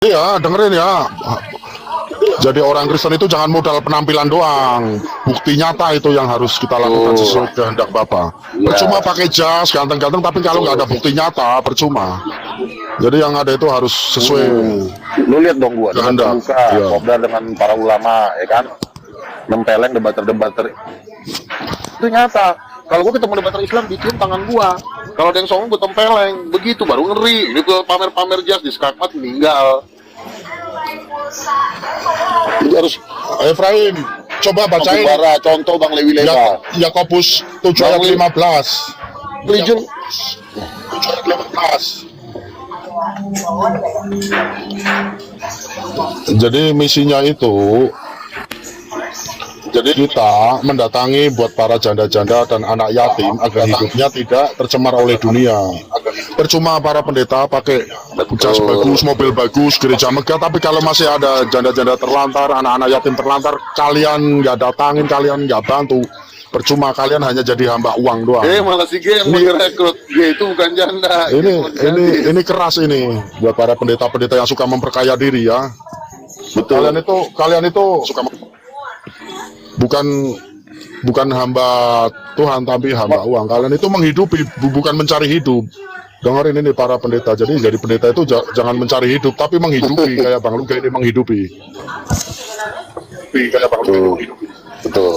Iya, dengerin ya. Jadi orang Kristen itu jangan modal penampilan doang. Bukti nyata itu yang harus kita lakukan sesuai kehendak Bapa. Percuma pakai jas ganteng-ganteng, tapi kalau nggak ada bukti nyata, percuma. Jadi yang ada itu harus sesuai. Lu lihat dong gua dengan terbuka, Iya. ngobrol dengan para ulama, ya kan? Nempeleng debater-debater. Itu nyata. Kalau gua ketemu debater Islam, dicium tangan gua. Kalau ada yang songong, gua tempeleng. Begitu baru ngeri. Ini gua pamer-pamer jas di skakmat meninggal. Jadi harus Efraim, coba bacain Bara, contoh Bang Lewi Leba. Yakobus 7 ayat 15. Religion 7 ayat 15. Jadi misinya itu, jadi kita mendatangi buat para janda-janda dan anak yatim agar hidupnya tidak tercemar oleh dunia. Percuma para pendeta pakai jas bagus, mobil bagus, gereja megah, tapi kalau masih ada janda-janda terlantar, anak-anak yatim terlantar, kalian nggak datangin, kalian nggak bantu, percuma, kalian hanya jadi hamba uang doang. malah si G yang merekrut. G itu bukan janda. Ini keras ini buat para pendeta-pendeta yang suka memperkaya diri ya. Betul. Kalian itu suka bukan hamba Tuhan tapi hamba uang. Kalian itu menghidupi, bukan mencari hidup. Dengerin ini para pendeta. Jadi pendeta itu jangan mencari hidup tapi menghidupi kayak Bang Luga ini menghidupi. Betul.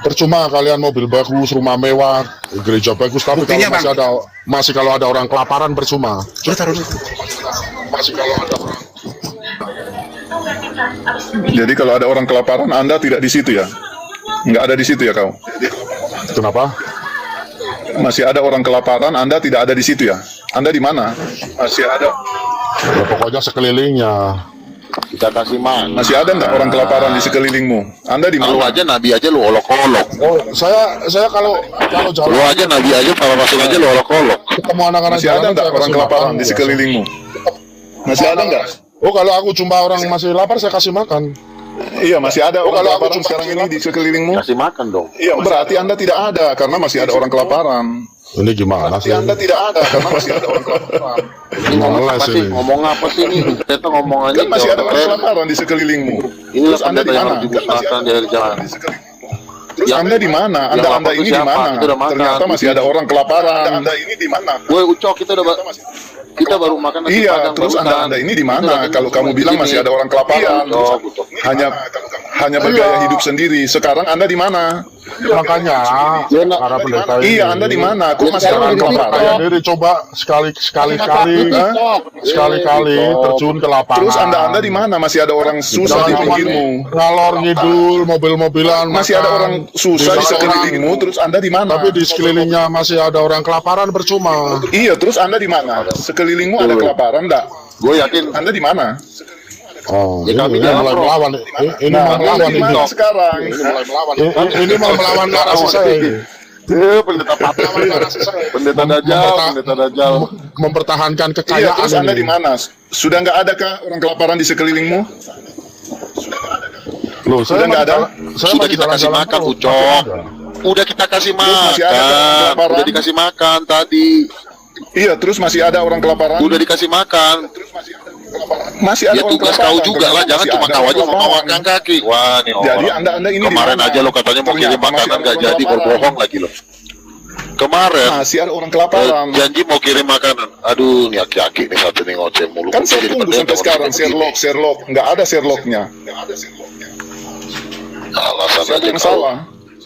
Percuma kalian mobil bagus, rumah mewah, gereja bagus, tapi kalau masih kalau ada orang kelaparan percuma. Masih kalau ada orang. Jadi kalau ada orang kelaparan, Anda tidak di situ ya? Nggak ada di situ ya kau? Kenapa? Masih ada orang kelaparan, Anda tidak ada di situ ya? Anda di mana? Masih ada. Ya, pokoknya sekelilingnya. Kita kasih man. Masih ada nggak orang kelaparan di sekelilingmu? Anda di Lu mana? aja nabi aja lu olok-olok. Oh, saya kalau Lu jalan aja nabi aja para rasul aja lu olok-olok. ketemu anak-anak Masih ada jalan, nggak saya orang kasih kelaparan makan, di ya. sekelilingmu? Masih ada nggak? Oh, kalau aku jumpa orang masih lapar, saya kasih makan. Iya, masih ada orang kalau aku kelaparan cuma sekarang ini di sekelilingmu? Kasih makan dong. Iya, berarti Anda tidak ada karena masih ada orang kelaparan. Ini gimana Berarti sih? Anda tidak ada karena masih ada orang kelaparan. Ini ngomong Ngeles apa sih? ini. Ngomong apa sih ini? Kita ngomong aja. Kan masih ada orang kelaparan di sekelilingmu. Inilah Terus Anda di pendeta yang mana? harus dimusnahkan di akhir jalan. Terus Yang- Anda di mana? yang lapar Anda itu ini di siapa? mana? Kita udah makan. Ternyata masih ada orang kelaparan. Anda ini di mana? Woi Ucok, kita baru makan nasi Iya, padang terus barusan. Anda ini di Kita mana? lagi Kalau kamu di bilang sini. masih ada orang kelaparan, Ucok. hanya bergaya hidup sendiri. Sekarang Anda di mana? Makanya para pendeta ini. Iya, Anda di mana? Kok masih ada orang Percaya kelaparan? diri, coba sekali-kali terjun ke lapangan. Terus Anda di mana? Masih ada orang susah di pinggirmu. Ngalor ngidul, mobil-mobilan, Masih ada makan. orang susah di Bisa sekelilingmu. Terus Anda di mana? Tapi di sekelilingnya masih ada orang kelaparan, percuma. Iya, terus Anda di mana? Sekelilingmu ada kelaparan enggak? Gue yakin Anda di mana? Oh, Ya, kami ini jangan mulai pro. melawan. Ini Nah, mau Anda melawan di ini. mana sekarang? Ini mau melawan narasi saya. pendeta patah pendeta dajal. Mempertahankan Iya, kekayaan terus Anda ini. di mana? Sudah nggak adakah orang kelaparan di sekelilingmu? Loh, saya Sudah nggak ada? Sudah kita kasih makan, Ucok. Udah kita kasih masih ada orang makan. kelaparan? Udah dikasih makan tadi. Iya, terus masih ada orang kelaparan? Udah dikasih makan. Masih ada Ya orang tugas kelaparan. kau juga lah, jangan Masih cuma ada kau orang aja kelaparan. mengawakkan kaki. Wah, nih Jadi orang. Anda ini Kemarin di mana? aja lo katanya mau kirim Ternyata masih makanan ada gak orang jadi, kelaparan. berbohong lagi lo. Kemarin Masih ada orang kelaparan. janji mau kirim makanan. Aduh, nih aki-aki nih satu nih ngoceh mulu. Kan saya Jadi tunggu pendeta sampai sekarang begini. Sherlock, nggak ada Sherlocknya. Alasan Siapa aja yang kau. salah?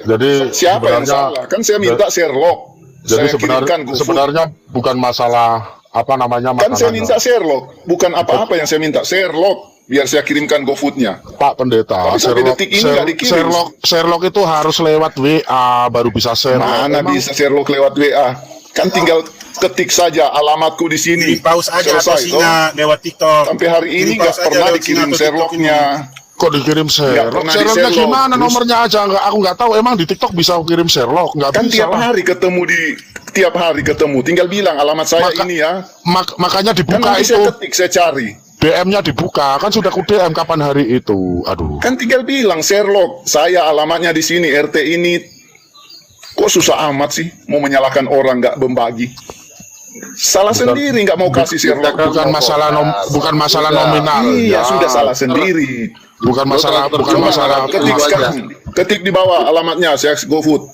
Jadi Siapa yang sebenarnya- salah? Kan saya minta Sherlock. Jadi Saya kirimkan GoFood. sebenarnya bukan masalah apa namanya Kan saya makanan. minta Sherlock, bukan apa-apa yang saya minta Sherlock. Biar saya kirimkan GoFoodnya. Pak Pendeta, Tapi sampai detik ini nggak dikirim. Sherlock itu harus lewat WA baru bisa share. Mana Emang bisa Sherlock lewat WA? Kan tinggal ketik saja alamatku di sini. Di pause aja Selesai, atausinya lewat TikTok. Sampai hari ini Di nggak pause aja pernah lewat dikirim Sina atau Sherlocknya. kok dikirim Sherlock? pernah Sherlocknya di-Sherlock. gimana? Terus- Nomornya aja aku nggak tahu. Emang di TikTok bisa kirim Sherlock? Nggak Kan bisa tiap lah. hari ketemu tiap hari ketemu. Tinggal bilang alamat saya Maka- ini ya. Makanya Kan dibuka nanti itu. saya ketik, saya cari. DM-nya dibuka, kan sudah ku DM kapan hari itu. Aduh. Kan tinggal bilang Sherlock, saya alamatnya di sini, RT ini. Kok susah amat sih mau menyalahkan orang nggak membagi? Salah sendiri nggak mau kasih Sherlock. Bukan masalah nominal. Iya, Ya. sudah salah sendiri. Bukan masalah Ketik sekarang. Ketik di bawah alamatnya, saya GoFood.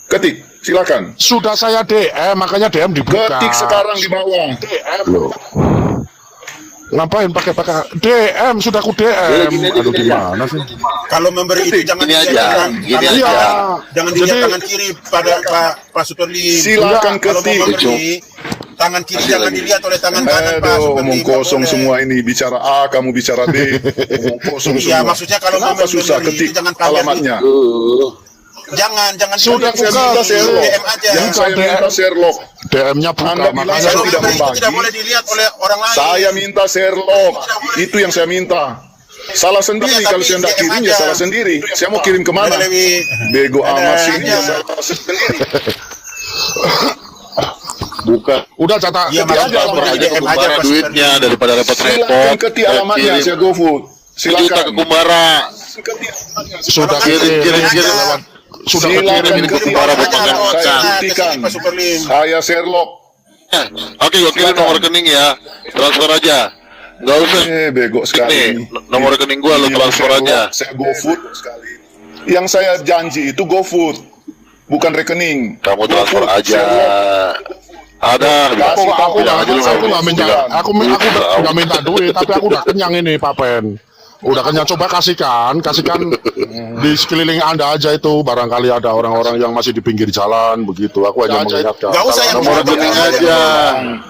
Ketik, silakan. Sudah saya DM, makanya DM dibuka. Ketik sekarang di bawah. Loh. Ngapain pakai DM? Sudah aku DM. Aduh gimana sih? Kalau memberi itu jangan Gini dilihat aja, tangan, gini tangan- aja. jangan dilihat Jadi- tangan kiri pada Pak Superlim. Silakan Kalau mau ketik. memberi, tangan kiri jangan dilihat oleh tangan kanan Pak Aduh, Superlim. omong nggak kosong boleh. semua ini. Bicara A, kamu bicara B. Omong kosong Iya, semua. maksudnya kalau Kenapa mau susah memberi ketik itu jangan pamer. alamatnya? Jangan Sudah Saya buka. minta Sherlock. DM aja. Yang saya minta Sherlock. DM-nya buka, Anda bilang makanya saya Kalau tidak memberi itu membagi. tidak boleh dilihat oleh orang lain. Saya minta Sherlock. Itu yang saya minta. Salah sendiri Iya, kalau tapi saya tidak DM kirim aja. ya salah sendiri. Saya mau kirim kemana? Ada lebih- Bego ada amat sih. aja. Ya salah sendiri. Bukan. udah catat. Iya, Ketik maksudnya aja kalau alamatnya. di DM aja Kumbara Pak duitnya Superlim. daripada repot-repot. Silakan ketik alamatnya, saya GoFood. Juta ke Silakan. Kumbara. Sudah Kirim, kirim kirim. lewat. Sudah Silakan kirim ini ke ketik Kumbara alamatnya. buat Saya makan. buktikan. Pak Superlim. Saya Sherlock. Oke, gua kirim nomor rekening ya. Transfer aja. Nggak usah. Bego sekali. Ini nomor rekening gua lo Bilang transfer Sherlock, aja. Saya GoFood sekali. Yang saya janji itu GoFood, bukan rekening. Kamu transfer GoFood, aja. Sherlock. Ada. Kasih tahu bilang aja lu nggak minta, aku nggak minta duit, tapi aku udah kenyang ini Pak Pen. Udah kenyang, coba kasihkan di sekeliling Anda aja itu, barangkali ada orang-orang yang masih di pinggir jalan begitu. Aku hanya mengingatkan. Nggak usah yang Nomor rekening aja.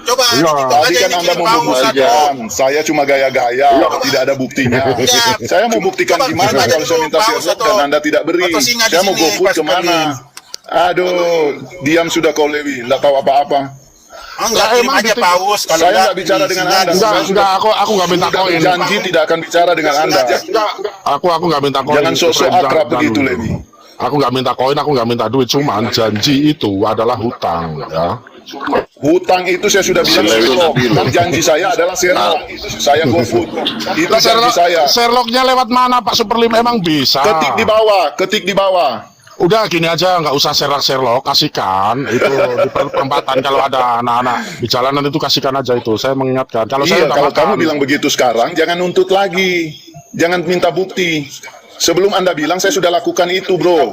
Coba Iya. Tadi kan Anda mau membuktikan, saya cuma gaya-gaya, tidak ada buktinya. Iya. Saya mau buktikan Coba gimana kirim aja kalau saya dulu minta paus Sherlock atau- dan Anda tidak beri. atau singa di Saya mau sini, GoFood Pak kemana? Aduh, diam sudah kau Lewi, nggak tahu apa-apa. Enggak, Lah, kirim emang aja di- paus. Kalau Saya enggak, nggak bicara dengan isinya Anda. di- Enggak, aku nggak minta Sudah koin. berjanji tidak akan bicara dengan Anda. Aku nggak minta koin. Jangan sosok Friend, akrab jangan begitu, dulu. Lewi. Aku nggak minta koin, aku nggak minta duit, cuman janji itu adalah hutang, ya. Hutang itu saya sudah bilang Lewi Sherlock. nanti Kan janji saya adalah Sherlock. Saya GoFood. Itu janji saya. Sherlocknya lewat mana Pak Superlim? Emang bisa? Ketik di bawah, ketik di bawah. Udah gini aja, nggak usah Sherlock, kasihkan itu di perempatan kalau ada anak-anak di jalanan itu kasihkan aja itu. Saya mengingatkan. Kalau saya Iya, udah kalau makan. kamu bilang begitu sekarang, jangan nuntut lagi. Jangan minta bukti. Sebelum Anda bilang, saya sudah lakukan itu, bro.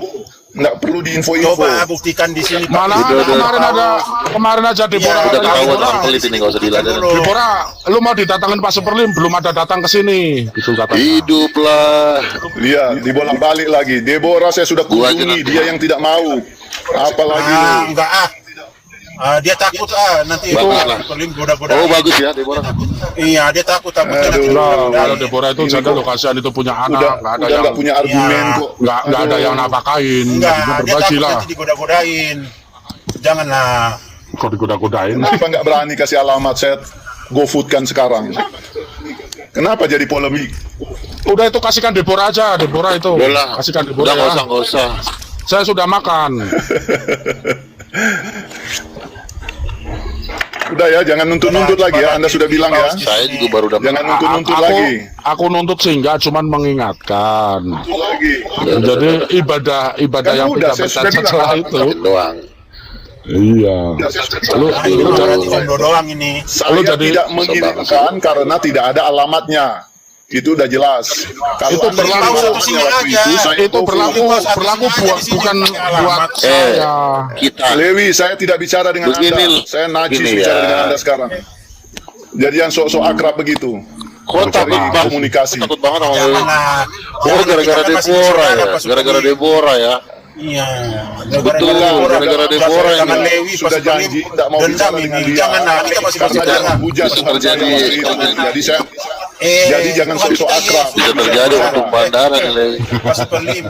Nggak perlu diinfo-info. Coba buktikan di sini. Pak. Mana Udah, kemarin aja Deborah. Iya, Udah Tahu, ketahuan tahu. orang pelit ini nggak usah diladenin. Deborah, lu mau didatangin Pak Superlim, belum ada datang ke sini. Itu katanya. Hiduplah. Lihat, dibolak-balik lagi. Deborah saya sudah Gua aja kunjungi, nanti. dia yang tidak mau. Apalagi Enggak dia takut nanti Bagus lah. Superlim goda-goda. Oh bagus ya, Deborah. Iya, dia takutnya nanti Aduh. Nah, goda-godain. kalau Deborah itu Ini jaga kok lokasian itu punya anak, udah nggak ada udah yang nggak punya argumen Iya. kok. nggak ada yang napakain, Enggak, dia berbagi takut lah. nanti digoda-godain. Janganlah. Kok digoda-godain? Kenapa nggak berani kasih alamat saya GoFoodkan sekarang? Kenapa jadi polemik? Udah itu kasihkan Deborah aja, Deborah itu. Udah lah. Kasihkan Udah Deborah ya. nggak usah. Saya sudah makan. Udah ya, jangan nuntut-nuntut lagi ya. Anda sudah bilang ya. Saya juga baru dapat. Jangan nuntut-nuntut Aku- lagi. Aku nuntut sih enggak, cuman mengingatkan. Lagi. Jadi ibadah Kan yang udah, tidak saya sudah bercacat bilang. itu. Doang. Iya. Lu Berarti jomblo doang ini. Saya Lu jadi- tidak mengirimkan karena tidak ada alamatnya. Itu udah jelas. Kalau Itu Anda berlaku- tahu satu singa waktu aja. itu, saya itu GoFood. berlaku buat bukan buat saya. Kita. Lewi, saya tidak bicara dengan Begini, Anda. Saya najis gini bicara ya. dengan Anda sekarang. Jadi yang sok-sok akrab begitu. Kok Cari takut komunikasi. Takut banget sama Lewi. Janganlah. Oh gara-gara Kita kan masih Deborah saudara, ya. Pak Superlim. Gara-gara Deborah ya. Iya. Betul, gara-gara Deborah Jangan ini. Lewi Sudah Pak Superlim. janji tidak mau Dendam bicara ini. dengan dia. Janganlah, kita masih Karena dia saudara. menghujat Bisa Tuhan saya terjadi. waktu itu. Jadi saya Jadi jangan Tuhan sok-sok kita akrab. Yesus. Bisa terjadi waktu bandara nih Lewi. Pak Superlim.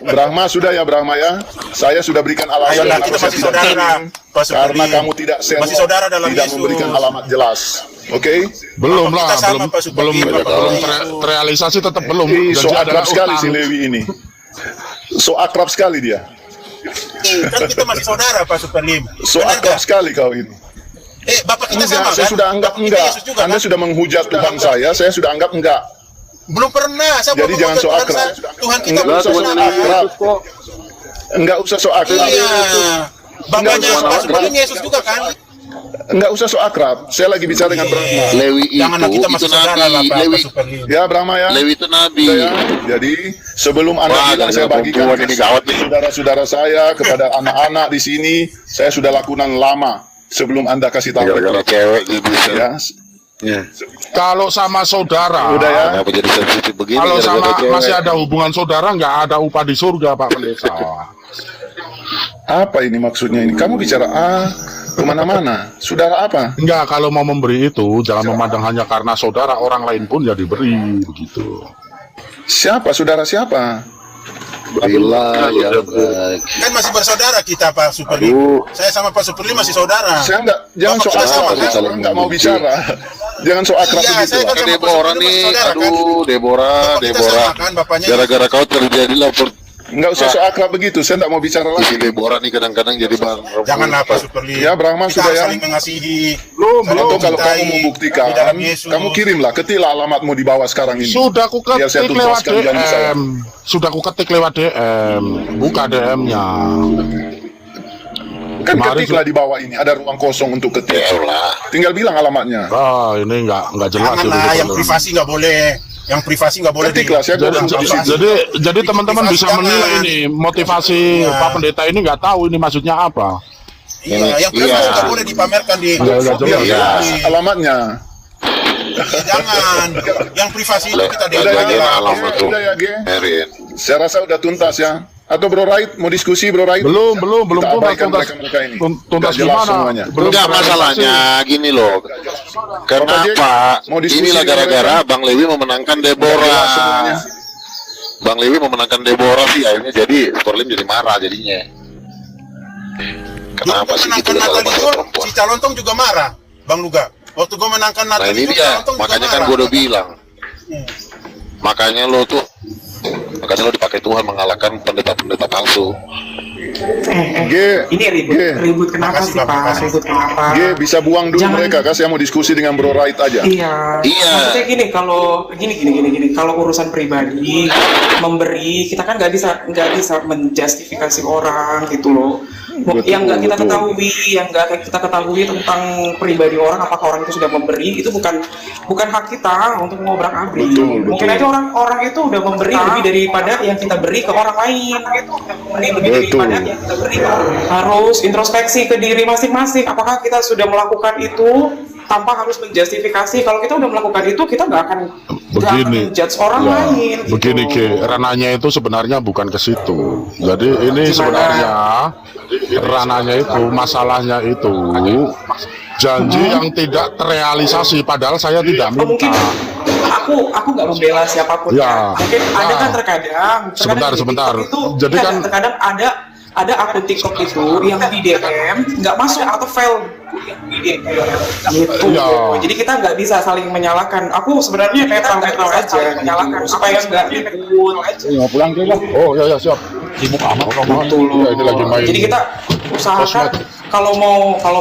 Brahma sudah ya Brahma ya. Saya sudah berikan alasan Ayolah, kenapa kita saya masih tidak saudara. kirim. Pak Superlim. Karena kamu tidak share, Masih saudara dalam tidak Yesus. memberikan alamat jelas. Oke? Belum Kita lah, sama, Pak belum Superlim. belum terrealisasi tetap belum. Ih, so Janji akrab adalah sekali utang. si Lewi ini. So akrab sekali dia. Kan kita masih saudara Pak Superlim. So Benar akrab nggak? sekali kau ini. Bapak kita Enggak, sama saya kan? sudah anggap Bapak kita enggak. Yesus juga, Anda kan? sudah menghujat Tuhan saya sudah anggap enggak. Belum pernah. Saya Jadi belum jangan mengucap so Tuhan akrab. saya. Tuhan kita Enggak belum usah so pernah. akrab. Enggak usah so akrab. Iya. Bapaknya Enggak usah Super akrab. Lim Yesus juga kan? Nggak usah so akrab. Saya lagi bicara dengan Brahma. Lewi Janganlah kita itu masih saudara lah nabi. Pak Lewi, Super Lim. Ya Brahma ya. Lewi itu nabi. Udah ya. Jadi sebelum Anda Wah, bilang saya gara-gara bagikan perempuan ini gawat nih. saudara-saudara saya kepada anak-anak di sini, saya sudah lakukan lama sebelum Anda kasih tahu. Gara-gara cewek gitu. Ya. Ya. Kalau sama saudara, Udah ya. Kenapa jadi sensitif begini? kalau gara-gara sama cewek? masih ada hubungan saudara, nggak ada upah di surga, Pak Pendeta. Apa ini maksudnya ini? Kamu bicara kemana-mana. Saudara apa? Enggak, kalau mau memberi itu jangan memandang hanya karena saudara, orang lain pun ya diberi begitu. Siapa? Saudara siapa? Berilah yang baik. Kan masih bersaudara kita Pak Super Lim. Aduh. Saya sama Pak Super Lim masih saudara. Saya enggak, jangan Bapak so kita sama, akrab. kan? Saya nggak mau bicara. Jangan so akrab Iya, begitu. saya kan lah. sama Deborah Pak Super Lim nih, masih saudara, kan? aduh Deborah, Bapak kita Deborah. sama, kan, bapaknya. Gara-gara kau terjadilah Nggak usah so akrab begitu. Saya nggak mau bicara si lagi. Deborah nih kadang-kadang jadi bang. Janganlah Pak Super Lim. Ya, Brahma Kita sudah harus ya. saling mengasihi. Atau kalau mencintai kamu membuktikan, di dalam Yesus. kamu kirimlah, ketiklah alamatmu di bawah sekarang ini. Sudah ku Biar saya ketik lewat tuntaskan janji saya. DM. Sudah ku ketik lewat DM. Buka DM-nya. Kan Kemarin ketiklah di bawah ini, ada ruang kosong untuk ketik. Ya Allah. Tinggal bilang alamatnya. Ah, ini nggak jelas. Janganlah, ini, yang privasi nggak boleh. Yang privasi nggak boleh. Ketiklah, saya Jadi, kurang di situ. jadi teman-teman bisa Jangan. menilai ini motivasi Iya. Pak Pendeta ini nggak tahu ini maksudnya apa. Iya, yang privasi nggak boleh dipamerkan di. Iya, iya, Biar Iya. jelas alamatnya. Jangan. Yang privasi itu kita Udah ya, Lagi Ge? alamat tuh. Udah ya, Ge? Erin. Saya rasa udah tuntas ya. Atau Bro Raid mau diskusi Bro Raid? Belum Kita tuntas abaikan tuntas mereka ini. tuntas Nggak jelas gimana? semuanya. Belum Enggak terrealisasi. masalahnya gini loh. Bapak Kenapa? Jack, mau diskusi Inilah dengan gara-gara mereka? Bang Lewi memenangkan Nggak jelas Deborah. semuanya. Bang Lewi memenangkan Deborah sih akhirnya jadi Super Lim jadi marah jadinya. Kenapa sih gitu menangkan kalau Natal masalah itu perempuan? si Calontong juga marah, Bang Luga. Waktu gue menangkan Nah Natal ini itu dia, Calontong juga makanya kan marah. gue udah bilang. Makanya lo dipakai Tuhan mengalahkan pendeta-pendeta palsu. G, Ini ribut, G, ribut kenapa Makasih, sih Pak, Pak? makasih. Ribut kenapa? G, bisa buang dulu Jangan- mereka, kan saya mau diskusi dengan Bro Raid aja. Iya. Iya. Maksudnya gini, kalau gini. Kalau urusan pribadi, memberi, kita kan nggak bisa menjustifikasi orang gitu loh. Betul, Yang nggak kita betul. ketahui, yang nggak kita ketahui tentang pribadi orang, apakah orang itu sudah memberi, itu bukan hak kita untuk mengobrak abrik. Betul, Mungkin betul. aja orang itu udah memberi lebih daripada yang kita beri ke orang lain. Lebih Betul. daripada yang kita beri ke orang lain. Harus introspeksi ke diri masing-masing. Apakah kita sudah melakukan itu tanpa harus menjustifikasi? Kalau kita udah melakukan itu, kita nggak akan Begini, judge orang ya, lain. Gitu. begini Ge, ranahnya itu sebenarnya bukan ke situ. Jadi ini Gimana? sebenarnya ranahnya itu, masalahnya itu janji yang tidak terrealisasi. Padahal saya tidak Oh, mungkin minta. aku nggak membela siapapun Ya. Mungkin ada Ya. kan terkadang Sebentar, di sebentar. TikTok itu, Jadi kan- terkadang ada akun TikTok itu yang di DM nggak masuk atau fail di DM gitu. Ya. Jadi kita nggak bisa saling menyalahkan. Aku sebenarnya netral aja menyalahkan supaya nggak ribut aja. Mau pulang ke Oh ya siap. Sibuk amat kamu. Ya, ini lagi main. Jadi kita usahakan kalau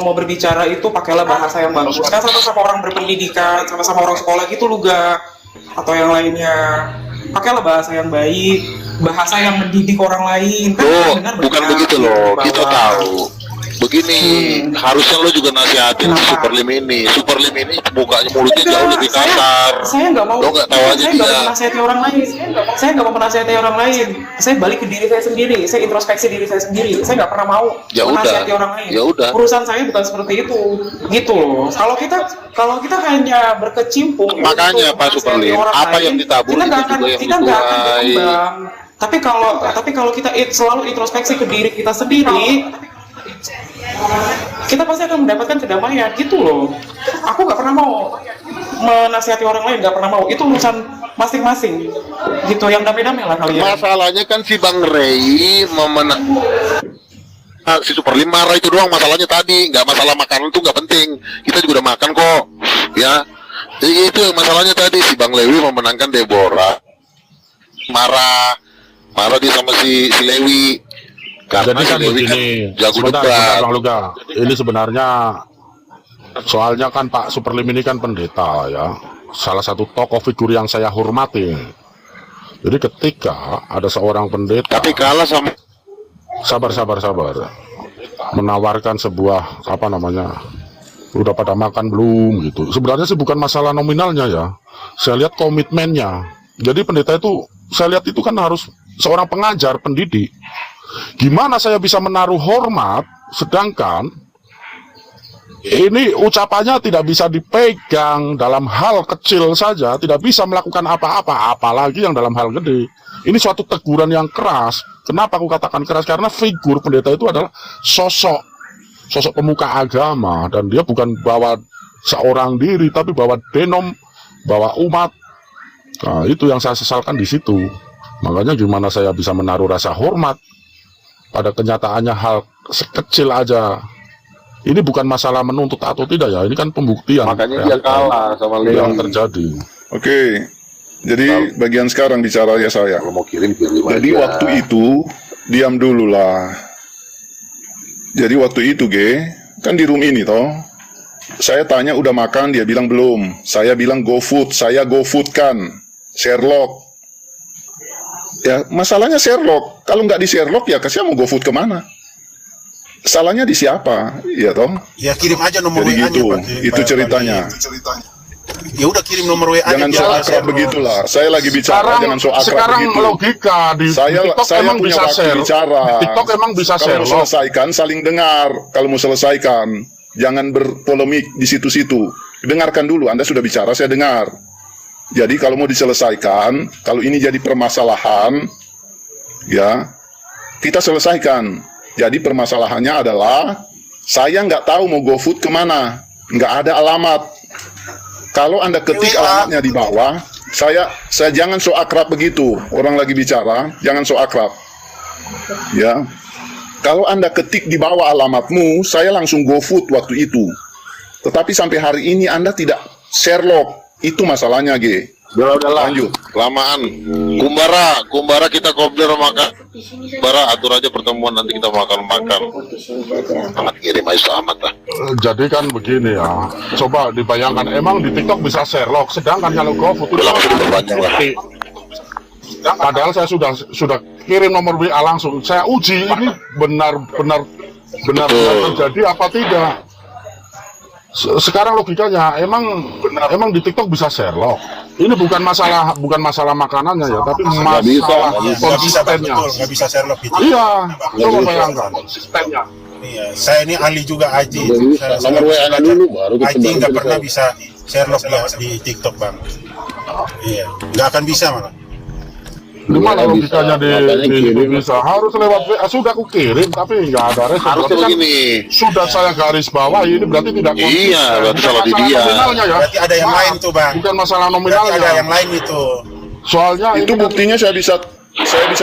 mau berbicara itu pakailah bahasa yang bagus. Kan sama-sama orang berpendidikan, sama-sama orang sekolah gitu Luga atau yang lainnya. Pakailah bahasa yang baik, bahasa yang mendidik orang lain. Kan Lo dengar bukan banyak begitu loh, bahwa- kita tahu. Begini, harusnya lo juga nasihatin Kenapa? Super Lim ini. Super Lim ini mukanya mulutnya jauh lebih kasar. Saya nggak mau. Lo nggak tahu aja Saya nggak mau dia. menasihati orang lain. Saya nggak mau menasihati orang lain. Saya balik ke diri saya sendiri. Saya introspeksi diri saya sendiri. Saya nggak pernah mau Ya udah. menasihati orang lain. Ya udah. Urusan saya bukan seperti itu. Gitu loh. Kalau kita hanya berkecimpung. Makanya, untuk Pak Super menasihati Lim, orang apa lain, yang ditabur kita itu nggak akan juga yang kita nggak akan dituai. berkembang. Tapi kalau kita selalu introspeksi ke diri kita sendiri, kita pasti akan mendapatkan kedamaian gitu loh. Aku nggak pernah mau menasihati orang lain, nggak pernah mau. Itu urusan masing-masing gitu, yang damai-damai lah kalian. Masalahnya kan si Bang Ray si Super Lim marah itu doang masalahnya tadi. Nggak masalah makanan tuh nggak penting. Kita juga udah makan kok, ya. Itu yang masalahnya tadi si Bang Lewi memenangkan Deborah. Marah dia sama si Lewi. Karena Jadi kan si Lewi begini, jago sebentar debat. Bang Luga. Ini sebenarnya soalnya kan Pak Super Lim ini kan pendeta ya, salah satu tokoh figur yang saya hormati. Jadi ketika ada seorang pendeta, Tapi kalah sama sabar. menawarkan sebuah apa namanya, udah pada makan belum gitu. Sebenarnya sih bukan masalah nominalnya ya, saya lihat komitmennya. Jadi pendeta itu saya lihat itu kan harus seorang pengajar, pendidik. Gimana saya bisa menaruh hormat sedangkan ini ucapannya tidak bisa dipegang dalam hal kecil saja, tidak bisa melakukan apa-apa, apalagi yang dalam hal gede. Ini suatu teguran yang keras. Kenapa aku katakan keras? Karena figur pendeta itu adalah sosok pemuka agama, dan dia bukan bawa seorang diri, tapi bawa denom, bawa umat. Nah, itu yang saya sesalkan di situ. Makanya gimana saya bisa menaruh rasa hormat pada kenyataannya hal sekecil aja. Ini bukan masalah menuntut atau tidak ya, ini kan pembuktian. Makanya dia kalah sama yang Leon. terjadi. Oke, jadi bagian sekarang bicara ya saya. Kalau mau kirim Jadi aja. waktu itu, diam dulu lah. Jadi waktu itu, kan di room ini toh, saya tanya udah makan, dia bilang belum. Saya bilang GoFood, saya GoFood kan, Sherlock. Ya, masalahnya Sherlock. Kalau nggak di Sherlock, ya saya mau GoFood kemana? Salahnya di siapa? Ya toh? Ya kirim aja nomor Jadi WA-nya. gitu, Pak. itu ceritanya. Ya udah kirim nomor WA-nya. Jangan biar so saya akrab share. begitulah. Saya lagi bicara, jangan so akrab sekarang begitu. logika di TikTok Saya emang punya bisa waktu share. bicara. TikTok emang bisa Kalau share mau loh. selesaikan, saling dengar. Kalau mau selesaikan, jangan berpolemik di situ-situ. Dengarkan dulu, Anda sudah bicara, saya dengar. Jadi kalau mau diselesaikan, kalau ini jadi permasalahan, ya, kita selesaikan. Jadi permasalahannya adalah, saya nggak tahu mau GoFood kemana. Nggak ada alamat. Kalau Anda ketik alamatnya di bawah, saya jangan so akrab begitu. Orang lagi bicara, jangan so akrab. Ya. Kalau Anda ketik di bawah alamatmu, saya langsung GoFood waktu itu. Tetapi sampai hari ini Anda tidak Sherlock. Itu masalahnya, Udahlah. Lanjut. Kelamaan. Kumbara kita kopdar makan. Kumbara atur aja pertemuan, nanti kita makan. Sangat kirim aja selamat lah. Jadi kan begini ya, coba dibayangkan, emang di TikTok bisa Sherlock, sedangkan kalau GoFood itu Udah langsung diperpanjang lah. padahal saya sudah kirim nomor WA langsung, saya uji ini benar terjadi apa tidak. Sekarang logikanya emang di TikTok bisa Sherlock. Ini bukan masalah makanannya ya, tapi masalah Nggak bisa, Pak, konsistennya. betul. Nggak bisa Sherlock gitu. Iya, coba bayangkan konsistennya. Iya, saya ini ahli juga IT. Nomor WA-nya dulu, baru kita IT nggak baru pernah kita- bisa Sherlock di TikTok, Bang. Iya, nggak akan bisa malah. Gimana Nggak logikanya bisa, makanya di kirim. bisa harus lewat WA, sudah aku kirim tapi nggak ada respon. Harusnya Berarti kan begini. sudah saya garis bawah, ini berarti tidak Iya, konsisten. berarti Bukan salah di masalah dia. nominalnya ya. Berarti ada yang lain tuh, Bang. Bukan masalah Berarti nominalnya. ada yang lain itu. Soalnya Itu ini kan- buktinya saya bisa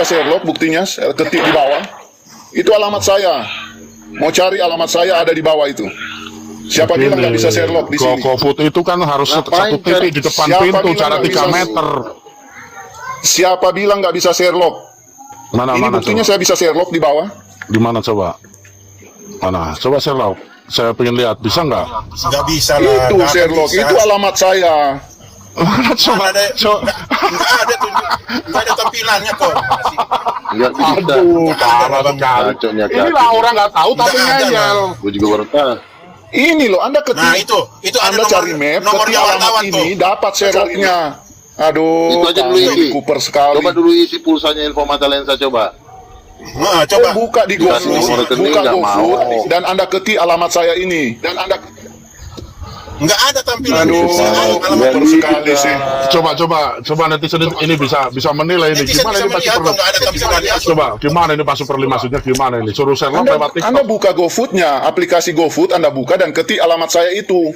Sherlock, buktinya saya ketik di bawah. Itu alamat saya. Mau cari alamat saya ada di bawah itu. Siapa bilang nggak bisa Sherlock di sini? GoFood itu kan harus Ngapain satu titik di depan Siapa pintu, bilang jarak nggak 3 bisa? meter. Siapa bilang nggak bisa Sherlock? Mana Ini mana buktinya coba? saya bisa Sherlock di bawah. Di mana coba? Mana? Coba Sherlock. Saya pengen lihat, bisa nggak? Nggak bisa lah. Itu nggak akan Sherlock, bisa. itu alamat saya. Coba, Nggak ada, coba. nggak ada tuh, nggak ada tampilannya kok. Nggak bisa. Aduh, parah sekali. Kacaunya Inilah orang nggak tahu tapi Nggak ada, ngeyel. Gue juga baru tahu. Ini loh, Anda ketik. Nah itu ada Anda cari map, nomornya ketik alamat wartawan tuh. ini, dapat Sherlocknya. Aduh, Itu aja dulu kamu isi. kuper sekali. Coba dulu isi pulsanya Infomata Lensa coba. Nah, coba. Buka di Dikasih GoFood, nomor rekening, buka nggak GoFood, mau. dan Anda ketik alamat saya ini. Dan Anda, Nggak ada tampilan. aduh, kuper sekali sih. Coba netizen ini bisa menilai ini. Netizen Gimana bisa ini Pak melihat Super? kok nggak ada tampilannya. Coba, gimana ini Pak Super 5 maksudnya gimana ini? Suruh Sherlock lewat Anda TikTok. buka GoFood-nya, aplikasi GoFood, Anda buka dan ketik alamat saya itu.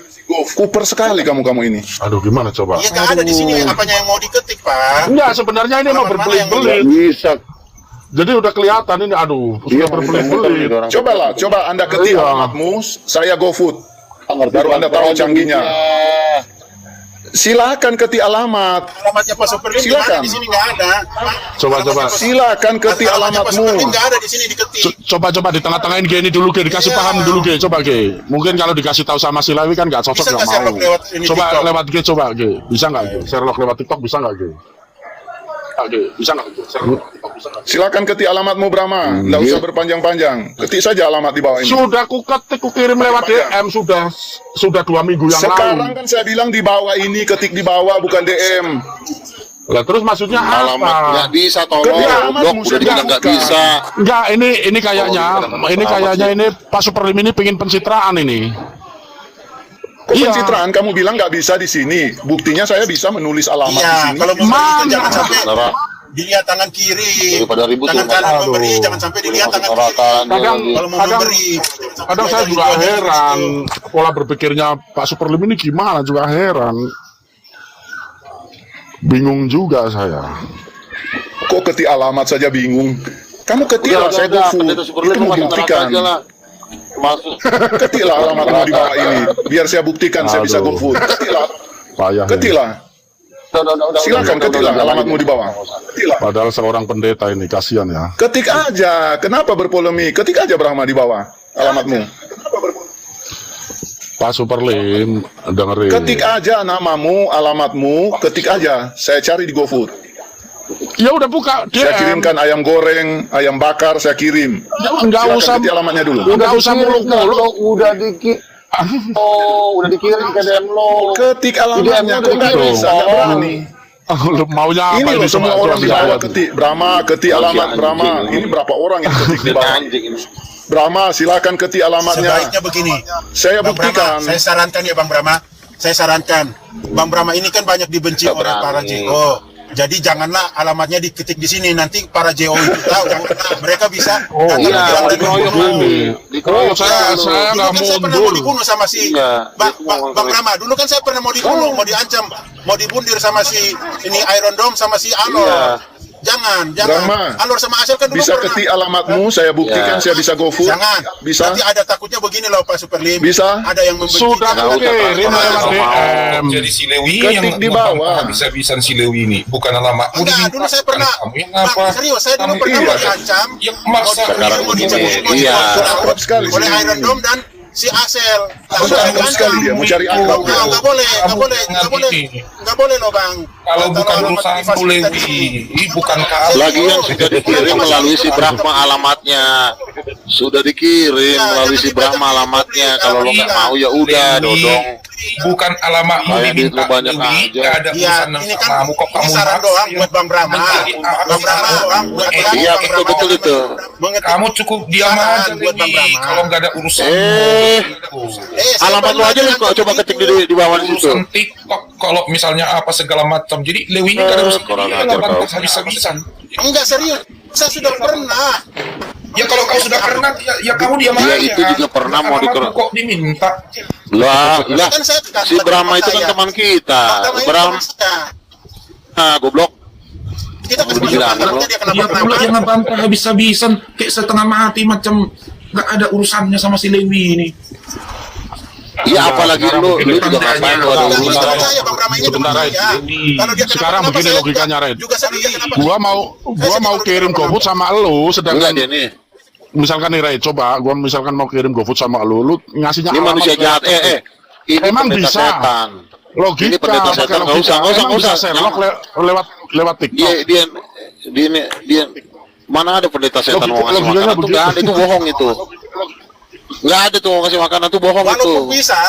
Kuper sekali kamu ini. Aduh, gimana coba? Iya nggak ada di sini apanya yang mau diketik, Pak. Enggak, sebenarnya ini mau Alamat mana yang berbelit-belit. Bisa. Jadi udah kelihatan ini, aduh, Iya, sudah berbelit-belit. Coba Anda ketik Iya. alamatmu, saya GoFood. Baru Anda tahu canggihnya. Silakan ketik alamat. Alamatnya Pak Superlin di mana? Silakan. Di sini nggak ada. Coba. Silakan ketik Alamatnya Pak alamatmu. Superlin nggak ada di sini diketik. Coba di tengah-tengahin G ini dulu G, dikasih Iya. paham dulu G, coba G. Mungkin kalau dikasih tahu sama Silawi kan nggak cocok, Bisa nggak nggak Sherlock mau. lewat ini Coba TikTok? lewat G, coba G. Bisa nggak G? Sherlock lewat TikTok bisa nggak G? Bisa nggak? Silakan ketik alamatmu Brahma, nggak usah berpanjang-panjang. Ketik saja alamat di bawah ini. Sudah ku ketik, ku kirim lewat DM sudah 2 minggu yang Sekarang lalu. kan saya bilang di bawah ini, ketik di bawah bukan DM. Lah terus maksudnya Alamat apa? nggak bisa tolong. Ketik Goblok, alamatmu, udah dibilang nggak bukan. bisa. Enggak, ini kayaknya ini Pak Superlim ini pengen pencitraan ini. Kok Iya. pencitraan kamu bilang nggak bisa di sini? Buktinya saya bisa menulis alamat di Iya, sini. kalau mau beri itu Mana? jangan sampai Saudara, dilihat tangan kiri. daripada ribut Tangan tuh. kanan Aduh. memberi, jangan sampai dilihat tangan kiri. Orang-orang Kadang- lagi. Kalau mau Kadang- memberi, Kadang saya juga heran pola berpikirnya Pak Superlim ini gimana, juga heran. Bingung juga saya. Kok ketik alamat saja bingung? Kamu ketiklah, saya udah, GoFood. pendeta Superlim Itu masuk neraka membuktikan. aja lah. Masuk. Ketiklah alamatmu di bawah ini. Biar saya buktikan saya bisa Aduh. GoFood. Ketiklah. Payah. Ya. Ketiklah. Silakan ketiklah alamatmu di bawah. Ketiklah. Padahal seorang pendeta ini kasihan ya. Ketik aja. Kenapa berpolemik? Ketik aja Brahma di bawah alamatmu. Pak Superlim dengerin. Ketik aja namamu, alamatmu, ketik aja. Saya cari di GoFood. Ya udah buka DM. Saya kirimkan ayam goreng, ayam bakar, saya kirim. Enggak Silakan usah. ketik alamatnya dulu. Enggak usah muluk-muluk. Udah dikit. Oh, udah dikirim ke DM lo. Ketik alamatnya, kok nggak Dong. bisa? Nggak berani. Lu maunya apa Ini loh semua coba orang di saya bawah lihat. ketik Brahma, ketik alamat Brahma. Ini berapa orang yang ketik di bawah? Anjing ini. Brahma, silakan ketik alamatnya. sebaiknya begini. Saya Bang Brahma, buktikan. saya sarankan ya Bang Brahma. Saya sarankan. Bang Brahma ini kan banyak dibenci Nggak oleh para berani. JO. Jadi janganlah alamatnya diketik di sini. Nanti para JO itu tahu. Mereka bisa datang Iya, bilang mau dan dikeroyok membunuh. ini. Oh, saya Dulu nggak kan saya pernah mundur. mau dibunuh sama si Iya, Bang dia mau Bang Brahma. Dulu kan saya pernah mau dibunuh, mau diancam, mau dibundir sama si ini Iron Dome sama si Alor. Iya. Jangan. Brahma, Alor sama Asel kan dulu Bisa pernah. ketik alamatmu, saya buktikan Ya. saya bisa GoFood. Jangan. Bisa. Nanti ada takutnya begini loh Pak Superlim. Bisa. Ada yang membenci. Sudah Nggak ku usah, kirim Pak. lewat Nggak mau. DM. Jadi si Lewi Ketik yang di bawah. habis-habisan si Lewi ini bukan alamat. Enggak, dulu saya pernah. Kamu yang Bang, apa? serius, saya dulu Kamu pernah iya. mau diancam. Yang maksa Sekarang mau begini, dicabut semua iya. Cakep sekali oleh sini. Iron Dome dan si Asel. Lalu Cakep saya sekali dia, mau cari akal. Nggak boleh, nggak boleh loh bang. Kalau bukan urusan di Lewi, ini bukan kalau. Lagian sudah dikirim melalui si Brahma alamatnya. Sudah dikirim Ya, melalui jangan si Brahma dibaca di alamatnya. publik. Kalau lo nggak Iya. mau ya udah, Lewi, dodong. Bukan alamatmu Kayak duit diminta lu banyak Lewi, aja. nggak ada Iya, urusan ini dengan kan kamu kok ini kamu saran maksa doang ya. buat Bang Brahma. Mencari Bang Brahma, Bang, Iya, betul-betul itu. Kamu cukup diam Saran aja buat Bang Lewi, Brahma. kalau nggak ada urusan. Alamat lo aja lu kok coba ketik di bawah di situ. Urusan TikTok kalau misalnya apa segala macam. Jadi Lewi ini nggak ada urusan. kurang Dia ajar lawan kau. habis-habisan. Enggak serius, saya sudah pernah. Ya kalau kau sudah pernah, ya kamu diam Iya, aja. itu juga pernah mau Alamatmu kok diminta. Lah, Kan saya si Brahma itu kan saya. teman kita. Bang Brahma ini Brahma, teman saya. goblok. Kita kan Udah bilang, dia Ya kenapa pula yang ngebantah habis-habisan kayak setengah mati macam nggak ada urusannya sama si Lewi ini. Iya, apalagi lu juga ngapain lu ada Enggak, urusan. masalah saya Bang Brahma ini Sebentar, teman Red. saya. Kalau dia Sekarang kenapa-napa, begini saya logikanya, Red. juga sedih. Gua mau kirim GoFood sama lu, Enggak sedangkan dia nih. misalkan nih Ray, coba gua misalkan mau kirim GoFood sama lu ngasihnya Ini alamat manusia jahat. Ini Emang pendeta bisa? setan. logika. Ini pendeta pakai setan, nggak logika. usah, nggak usah, Emang nggak bisa usah. Sherlock lewat TikTok. Dia mana ada pendeta setan mau ngasih Logikanya makanan tuh begitu. nggak ada, itu bohong itu. Nggak ada tuh mau ngasih makanan tuh bohong itu. Walaupun bisa,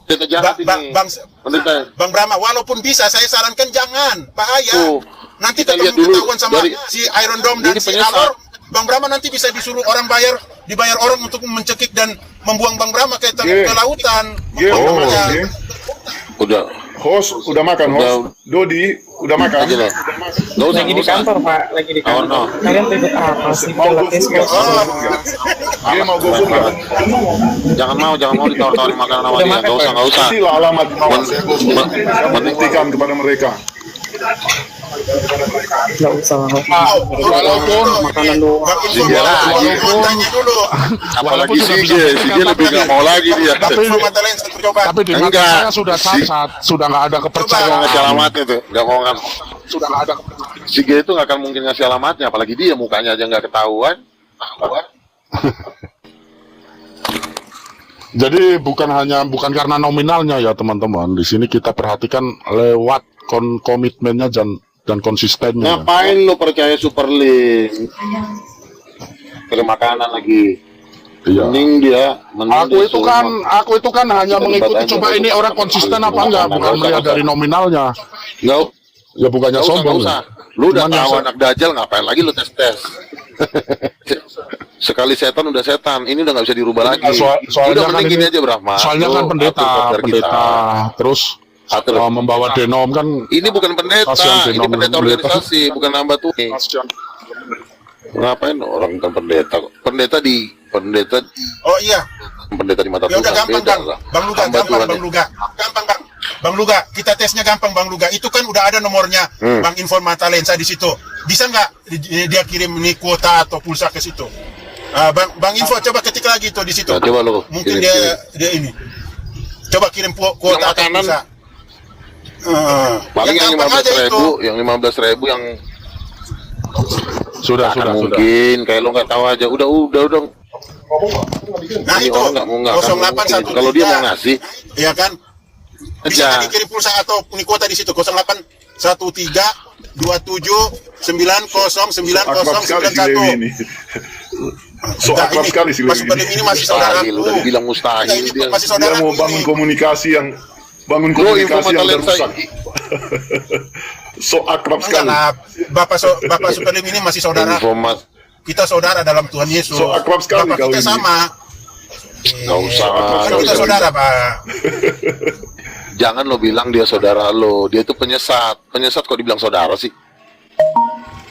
Pendeta jahat ini. Pendeta. Bang Brahma, walaupun bisa, saya sarankan jangan, bahaya. Tuh. Nanti Kita ketemu lihat dulu ketahuan sama dari- si Iron Dome dan Ini si penyesat. Alor, Bang Brahma nanti bisa disuruh orang dibayar orang untuk mencekik dan membuang Bang Brahma ke lautan. Oke. Udah. Host, udah makan host. Dodi, udah makan. Aja lah. Nggak usah, Lagi di nggak usah. kantor Pak, lagi di kantor. no. Kalian ribut apa sih? Mau Pilates GoFood nggak? kok. Dia mau GoFood nggak? Jangan mau ditawar-tawarin makanan sama dia. Nggak usah. Kasihlah alamat di bawah. Saya GoFood. Men- Saya membuktikan kepada mereka. Nggak usah. Walaupun makanan doang. Iya, Walaupun tanya dulu. Apalagi sudah bisa Sige buktikan, lebih nggak mau lagi dia. Tapi Mata lain satu coba. tapi di mata Enggak. saya sudah cacat, sudah nggak ada Nggak mau kepercayaan. ngasih alamatnya tuh, nggak mau ngasih. Sudah nggak ada kepercayaan. Sige itu nggak akan mungkin ngasih alamatnya, apalagi dia mukanya aja nggak ketahuan. Jadi bukan karena nominalnya ya teman-teman. Di sini kita perhatikan lewat komitmennya dan dan konsistennya. Ngapain lo percaya Superlink? Pakai makanan lagi. Iya. Mending dia Aku itu kan hanya mengikuti, coba ini orang konsisten apa enggak, bukan melihat dari nominalnya. Enggak. Ya bukannya sombong. Usah. Lu udah Cuman tahu yang anak dajal, ngapain lagi lu tes-tes? Sekali setan udah setan, ini udah nggak bisa dirubah lagi. Soalnya udah kan mending ini, gini aja Brahma. soalnya kan Lu pendeta, atur kopdar kita. terus Atur. membawa denom kan. Ini bukan pendeta, Kasihan ini denom pendeta pendeta. organisasi, bukan nambah tuh. Ngapain orang bukan pendeta kok? Pendeta Oh iya, di mata ya Tuhan udah gampang beda Bang. lah. Bang Luga, Hamba gampang Tuhan Bang ya. Luga. Gampang Bang. Bang Luga, kita tesnya gampang Bang Luga. Itu kan udah ada nomornya Bang Informata Lensa di situ. Bisa nggak dia kirim ini kuota atau pulsa ke situ? Bang Info coba ketik lagi tuh di situ. Nah, coba lo Mungkin kirim. dia ini. Coba kirim kuota Yang atau makanan, pulsa. Paling yang gampang aja 15.000, yang 15.000 yang Sudah. mungkin kayak lo nggak tahu aja. Udah. Nah Ini itu orang nggak akan mungkin. Kalau dia mau ngasih, ya kan? Bisa aja. nggak dikirim pulsa atau ini kuota di situ 0813 27 90 Akrab sekali si Lewi ini. 91. So akrab sekali si Mas Lewi Superlink ini. ini masih saudara. mustahil, udah dibilang mustahil Ini dia. masih Dia saudara. mau bangun komunikasi yang Lo info mata yang lensa rusak. So akrab Enggak sekali. lah, Bapak Superlink ini masih saudara. Informat. Kita saudara dalam Tuhan Yesus. So akrab sekali Bapak kau kita ini. sama. Nggak usah. Kan kita saudara, Pak. Jangan lo bilang dia saudara lo. Dia itu penyesat. Penyesat kok dibilang saudara sih?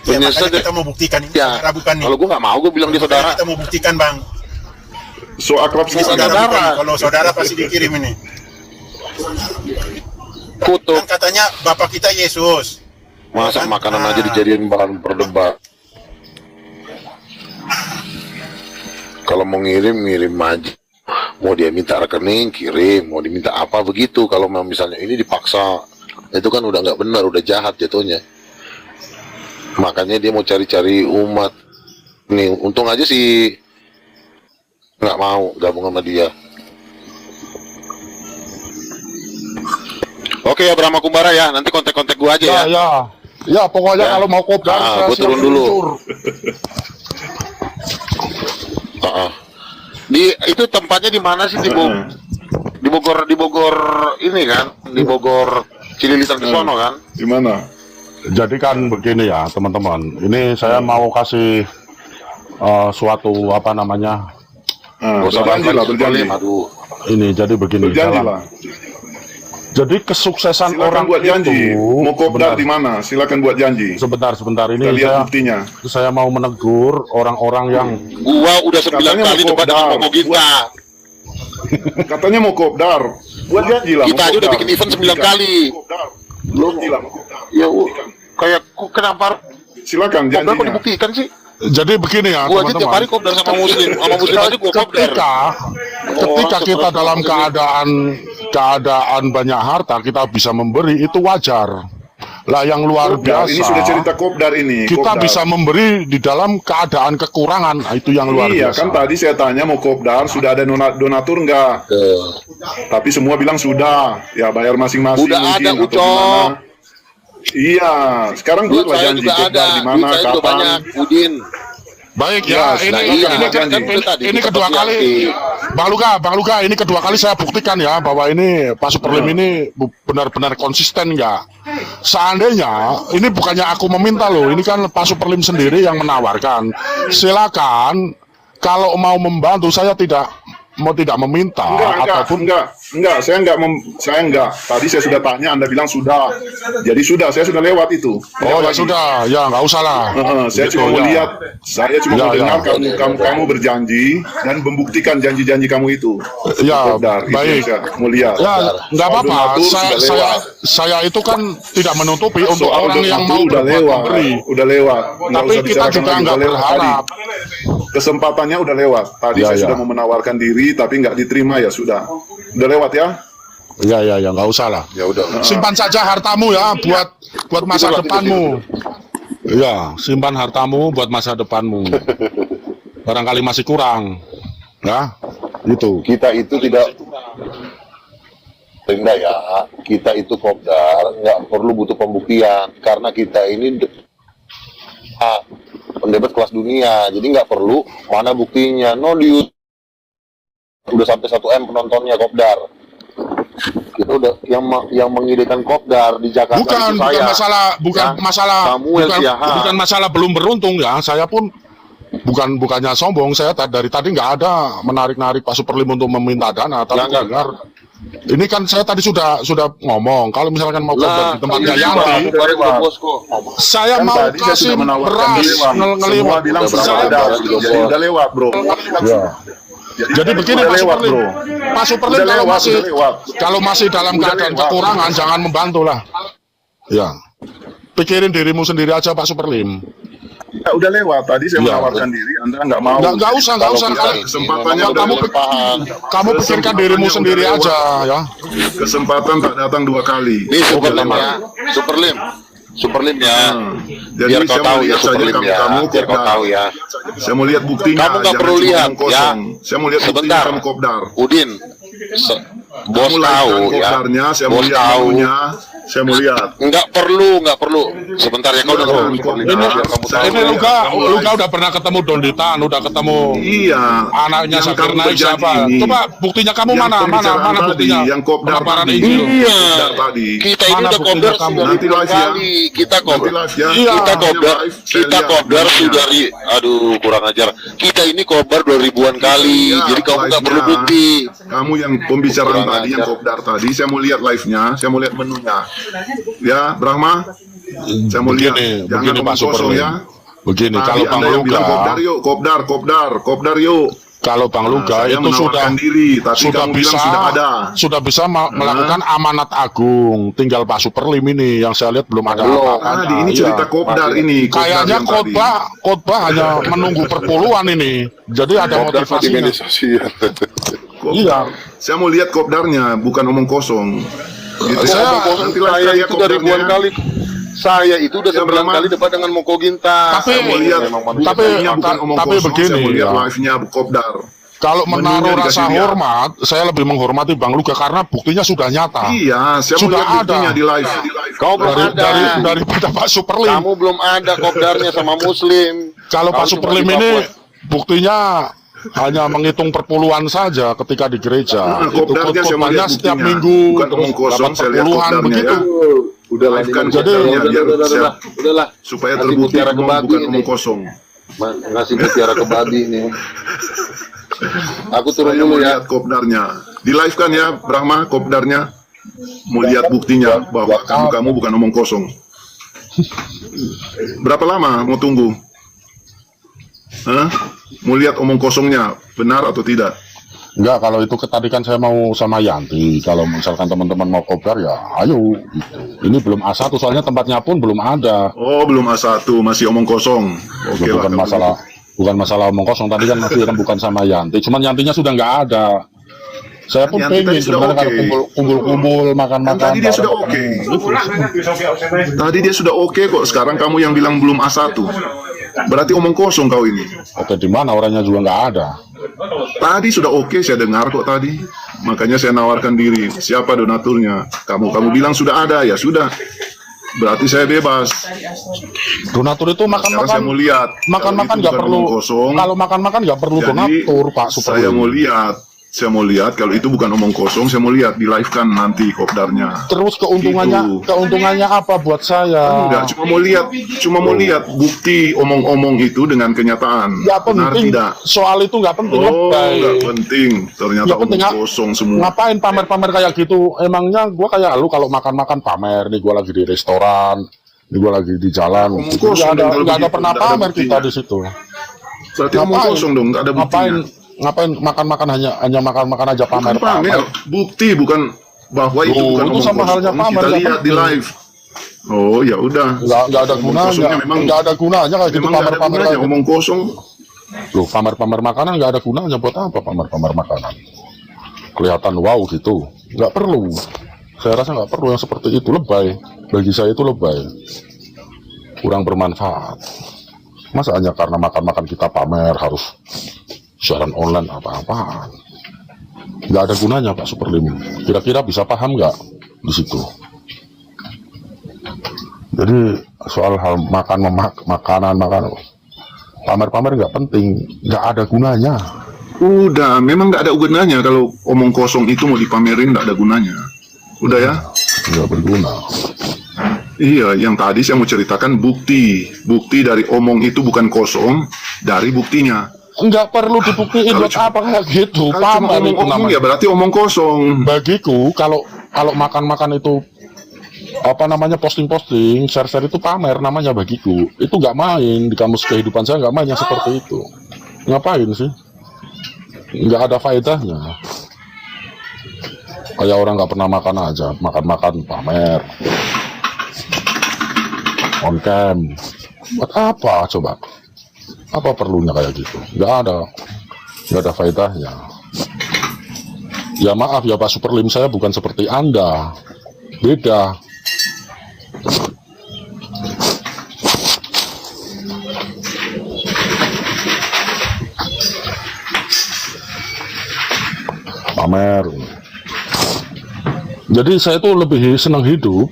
Ya, Penyesat makanya kita mau buktikan ini ya. saudara bukan nih. Kalau gue nggak mau, gue bilang dia Makanya saudara. kita mau buktikan, Bang. So akrab Ini sekali. saudara saudara. bukan. Kalau saudara pasti dikirim ini. Kutuk. Kan katanya Bapak kita Yesus. Masa Kan? makanan Nah. aja dijadiin bahan perdebat. Kalau mau ngirim aja. Mau dia minta rekening, kirim. Mau diminta apa begitu. Kalau memang misalnya ini dipaksa, itu kan udah nggak benar, udah jahat jatuhnya. Makanya dia mau cari-cari umat. Nih, untung aja sih nggak mau gabung sama dia. Oke ya Brahma Kumbara ya, nanti kontak-kontak gua aja ya. Ya, pokoknya Ya. kalau mau kopdar, saya gua turun siap dulu. meluncur. Itu tempatnya di mana sih di Bogor ini kan, di Bogor Cililitan ke sono kan? Di mana? Jadi kan begini ya teman-teman, ini saya mau kasih suatu apa namanya, Nah, berjanji lah, berjanji. Aduh, ini jadi begini. Berjanji jalan. lah. Jadi kesuksesan Silakan orang buat janji. itu, Mau kopdar sebentar, di mana? Silakan buat janji. sebentar ini Kita lihat saya, buktinya. saya mau menegur orang-orang yang gua udah 9 Katanya kali mau debat dengan kopdar. Koko Gita. Katanya mau kopdar. Buat janji lah. Kita mau aja udah kopdar. bikin event 9 Buktikan. kali. Kopdar. Lo Janji lah, mau kopdar. ya kayak kenapa Silakan kopdar kok janjinya. dibuktikan sih? jadi begini ya Gua aja tiap teman-teman. hari kopdar sama muslim aja gua kopdar. Ketika kita dalam keadaan banyak harta, kita bisa memberi, itu wajar. Lah yang luar Kopdar, biasa, ini sudah cerita kopdar ini. kita kopdar. bisa memberi di dalam keadaan kekurangan. Nah, itu yang luar Iya biasa. kan tadi saya tanya mau kopdar sudah ada donatur enggak? Tapi semua bilang sudah. Ya bayar masing-masing. Udah mungkin, ada, atau Ucok. gimana. Iya, sekarang Duit buatlah saya janji juga ada, kopdar di duit mana, saya juga kapan. banyak, Udin. Baik Ya, ya, nah ini iya, ini, kan tadi ini di kedua tempat kali, Bang Luka, ini kedua kali saya buktikan ya bahwa ini Pak Superlim ini benar-benar konsisten nggak. Seandainya ini bukannya aku meminta loh, ini kan Pak Superlim sendiri yang menawarkan. Silakan, kalau mau membantu saya tidak meminta Enggak, saya enggak. Tadi saya sudah tanya, Anda bilang sudah. Jadi sudah, saya sudah lewat itu. Oh ya sudah, ya nggak usah lah. Saya Gitu, cuma mau ya. lihat, saya cuma Ya, mau ya. dengar kamu berjanji dan membuktikan janji-janji kamu itu. Ya, Kopdar, itu baik. yang saya mau lihat. Ya, nggak apa-apa. Donatur Saya, sudah saya, lewat. saya itu kan tidak menutupi untuk Soal orang yang donatur mau udah berbuat lewat, memberi. udah lewat. Nggak Tapi usah kita bicarakan juga lagi, nggak udah lewat berharap. tadi. Kesempatannya udah lewat. Tadi Ya, saya ya. sudah mau menawarkan diri, tapi nggak diterima ya sudah. Udah lewat ya? Ya, nggak usah lah. Ya udah. Simpan saja hartamu ya buat masa Itulah, depanmu. Ya, simpan hartamu buat masa depanmu. Barangkali masih kurang. Ya, itu. Kita itu tidak Sehingga ya, kita itu Kopdar nggak perlu butuh pembuktian karena kita ini pendebat kelas dunia, jadi nggak perlu mana buktinya. No, di YouTube udah sampai 1 M penontonnya Kopdar. Kita udah yang mengidekan Kopdar di Jakarta Bukan, itu bukan saya. masalah, bukan Ya, masalah, Samuel bukan, Siahaan. bukan masalah belum beruntung ya. Saya pun bukannya sombong, saya dari tadi nggak ada menarik-narik Pak Superlim untuk meminta dana, tapi Jangan. dengar. Ini kan saya tadi sudah ngomong, kalau misalkan mau korban di tempatnya ini Yanti, Pak, udah posko. saya Kan mau tadi saya kasih sudah menawarkan beras diri, Bang. Semua ngelewat. bilang Udah sudah berapa ada, hari juga, jadi Bos? udah lewat, bro. Ya. Jadi begini udah Pak lewat, Superlim, bro. Pak Superlim Udah kalau lewat, masih udah lewat. dalam Udah keadaan lewat. kekurangan, jangan membantu lah. Ya, pikirin dirimu sendiri aja Pak Superlim. Ya, udah lewat. Tadi saya Iya. menawarkan diri, Anda nggak mau. Nggak usah. Kalau Kalau kita kesempatannya ini udah memang lewat. paham. kamu pikirkan dirimu sendiri aja ya. Kesempatan tak datang 2 kali. Ini Superlim ya. Jadi Biar kau saya tahu mau ya lihat saja Superlim ya. kamu Biar kau Kopdar. tahu ya. Saya mau lihat buktinya. Kamu nggak jangan perlu cuma lihat ngomong kosong. ya. Saya mau lihat buktinya Sebentar. kamu Kopdar. Udin, bos Kamu tahu lihat ya. Kopdarnya, saya mau Bos lihat tahu. maunya. Saya mau lihat. Nggak perlu. Sebentar ya kau Jangan, dengar Kopdar. Superlim. Ini, Biar kamu tahu. ini Luka udah pernah ketemu Donditan, udah ketemu Iya. anaknya Yang Zakir kamu Naik berjanji siapa? ini. Coba buktinya kamu Yang mana pembicaraan tadi, buktinya? yang Kopdar Pelaparan tadi. Injil. Iya. Kopdar tadi. Kita ini Mana udah buktinya Kopdar kamu? sudah Nanti ribuan live ya. kali. Kita Nanti Kopdar. live ya. Iya. Kita Kopdar, Live, saya kita lihat Kopdar buktinya. sudah aduh kurang ajar. Kita ini Kopdar 2 ribuan kali. Iya, Jadi kamu nggak live-nya. perlu bukti. Kamu yang pembicaraan Kurang tadi, yang ajar. Kopdar tadi, saya mau lihat live-nya, saya mau lihat menunya. Ya, Brahma, saya mau lihat. Begini Jangan Pak ngomong kosong Superlim. ya. Begini, Tadi kalau Bang Anda yang bilang Kopdar Luka, yuk, Kopdar yuk. kalau Bang Luka Saya itu sudah menawarkan diri, tapi sudah kamu bisa bilang sudah ada. melakukan amanat agung. Tinggal Pak Superlim ini yang saya lihat belum ada Belum. apa-apanya. Tadi ini Iya. cerita Kopdar Masih. ini. Kopdar Kayaknya yang tadi. khotbah hanya menunggu perpuluhan ini. Jadi ada Kopdar di motivasinya. media sosial. Kopdar. Iya. Saya mau lihat Kopdarnya, bukan omong kosong. Gitu. Saya- Nanti live Saya ya itu udah ribuan Kopdarnya. kali. Saya itu udah Ya, 9 Brahma. kali debat dengan Moko Ginta. Tapi- Saya mau lihat, Memang manusia. tapi- buktinya bukan omong tapi kosong. begini, saya mau lihat ya. live-nya Kopdar. Kalau menaruh Menunya rasa dikasih lihat. hormat, saya lebih menghormati Bang Luka karena buktinya sudah nyata. Iya, saya mau Sudah lihat buktinya ada. di live. Kau belum ada. Daripada Pak Superlim. Kamu belum ada Kopdarnya sama Muslim. Kalau Pak Kamu cuma Superlim di ini Papua. buktinya hanya menghitung perpuluhan saja ketika di gereja. Nah, Itu Kopdarnya saya mau khotbahnya lihat setiap buktinya. minggu Bukan omong kosong, dapat saya lihat perpuluhan Kopdarnya begitu. ya. Udahlah, Live kan Jadi- Kopdarnya biar saya udahlah. supaya Nanti terbukti mutiara omong kebagi bukan ini. omong kosong. Ngasih mutiara ke babi ini. Aku turun Saya mau dulu ya. lihat Kopdarnya. Di live kan ya, Brahma, Kopdarnya. Mau lihat buktinya bahwa kamu bukan omong kosong. Berapa lama mau tunggu? Hah? Mau lihat omong kosongnya, benar atau tidak? Enggak, kalau itu tadi kan saya mau sama Yanti. Kalau misalkan teman-teman mau kopdar ya ayo. Gitu. Ini belum A1 soalnya tempatnya pun belum ada. Oh, belum A1, masih omong kosong. Oke lah. Bukan kalau masalah bukan masalah omong kosong. Tadi kan masih bukan sama Yanti. Cuman Yantinya sudah nggak ada. Saya pun Yanti pengen tadi sudah sebenarnya oke. kalau kumpul-kumpul makan-makan. Tadi dia sudah bareng. oke. Tadi dia sudah oke kok. Sekarang kamu yang bilang belum A1. Berarti omong kosong kau ini. Oke, di mana orangnya juga nggak ada. Tadi sudah oke, saya dengar kok tadi. Makanya saya nawarkan diri. Siapa donaturnya? Kamu bilang sudah ada, ya sudah. Berarti saya bebas. Donatur itu Sekarang saya makan-makan. mau lihat. Makan-makan Kalau itu nggak bukan perlu. omong kosong. Kalau makan-makan nggak perlu Jadi, donatur, Pak saya mau Superli. lihat. Saya mau lihat kalau itu bukan omong kosong, saya mau lihat di live kan nanti kopdarnya. Terus keuntungannya, Gitu. keuntungannya apa buat saya? Enggak, cuma mau lihat bukti omong-omong itu dengan kenyataan. Ya Benar penting. tidak? Soal itu nggak penting. Oh, lebay. enggak penting. Ternyata Ya, penting, omong kosong semua. Ngapain pamer-pamer kayak gitu? Emangnya gua kayak lu kalau makan-makan pamer nih, gua lagi di restoran, nih gua lagi di jalan. Omong Gitu. kosong Nggak ada, dong kalau nggak ada begitu, pernah nggak ada pamer buktinya. kita di situ. Berarti omong kosong dong, enggak ada buktinya. Ngapain makan-makan hanya makan-makan aja Bukan pamer-pamer. pamer, bukti bukan bahwa itu Loh, bukan itu omong sama kosong. halnya pamer, Kita nggak lihat di penting. live. Oh, ya udah. Nggak ada Omong kosongnya gunanya, memang nggak ada gunanya kayak gitu memang nggak ada pamer-pamer gunanya kayak gitu. omong kosong. Loh, pamer-pamer makanan nggak ada gunanya. Buat apa pamer-pamer makanan? Kelihatan wow gitu, nggak perlu. Saya rasa nggak perlu yang seperti itu, lebay. Bagi saya itu lebay, kurang bermanfaat. Masa hanya karena makan-makan kita pamer harus siaran online apa-apaan? nggak ada gunanya Pak Superlim. Kira-kira bisa paham nggak di situ? Jadi soal hal makanan pamer-pamer nggak penting, nggak ada gunanya. Udah, memang nggak ada gunanya kalau omong kosong itu mau dipamerin, nggak ada gunanya. Udah ya? Nggak berguna. Iya, yang tadi saya mau ceritakan bukti dari omong itu bukan kosong, dari buktinya. Nggak perlu dibuktiin buat apa kayak gitu. Kalau cuma Pamer itu omong-omong namanya. ya berarti omong kosong. Bagiku kalau makan itu apa namanya, posting-posting, share-share itu pamer namanya bagiku. Itu nggak main di kamus kehidupan saya, nggak main yang seperti itu. Ngapain sih? Nggak ada faedahnya. Kayak orang nggak pernah makan aja, makan pamer. On cam. Buat apa coba? Apa perlunya kayak gitu? Nggak ada faedahnya. Ya maaf ya Pak Superlim, saya bukan seperti Anda. Beda. Pamer. Jadi saya tuh lebih senang hidup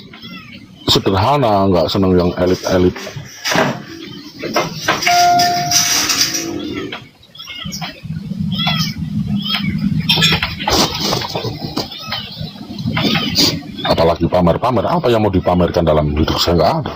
sederhana, nggak senang yang elit-elit. Apalagi pamer-pamer, apa yang mau dipamerkan dalam hidup saya, nggak ada.